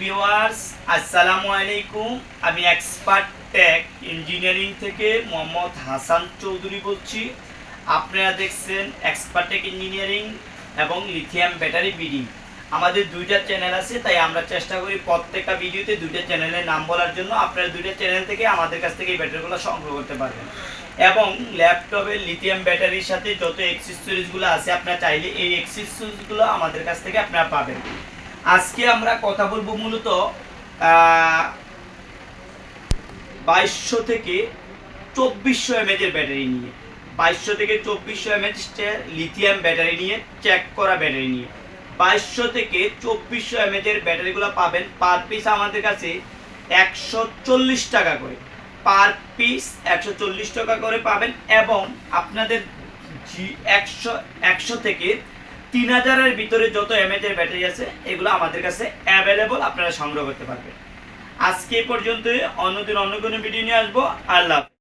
Viewers, আসসালামু আলাইকুম। আমি এক্সপার্ট টেক ইঞ্জিনিয়ারিং থেকে মোহাম্মদ হাসান চৌধুরী বলছি। আপনারা দেখছেন এক্সপার্ট টেক ইঞ্জিনিয়ারিং এবং লিথিয়াম ব্যাটারি বিডি। আমাদের দুইটা চ্যানেল আছে, তাই আমরা চেষ্টা করি প্রত্যেকটা ভিডিওতে দুইটা চ্যানেলের নাম বলার জন্য। আপনারা দুইটা চ্যানেল থেকে আমাদের কাছ থেকে এই ব্যাটারিগুলো সংগ্রহ করতে পারবেন এবং ল্যাপটপের লিথিয়াম ব্যাটারির সাথে যত অ্যাক্সেসরিজগুলো আছে আপনারা চাইলে এই অ্যাক্সেসরিজগুলো আমাদের কাছ থেকে আপনারা পাবেন। আজকে আমরা কথা বলবো মূলত 2200 থেকে 2400 mAh এর ব্যাটারি নিয়ে। 2200 থেকে 2400 mAh এর লিথিয়াম ব্যাটারি নিয়ে, চেক করা ব্যাটারি নিয়ে। 2200 থেকে 2400 mAh এর ব্যাটারিগুলো পাবেন পার পিস আমাদের কাছে 140 টাকা করে। পার পিস 140 টাকা করে পাবেন এবং আপনাদের 100 থেকে 3000 এর ভিতরে যত mAh এর ব্যাটারি আছে এগুলো আমাদের কাছে অ্যাভেলেবল, আপনারা সংগ্রহ করতে পারবেন। আজকে পর্যন্ত, অন্যদিন অন্য কোনো ভিডিও নিয়ে আসবো। আল্লাহ।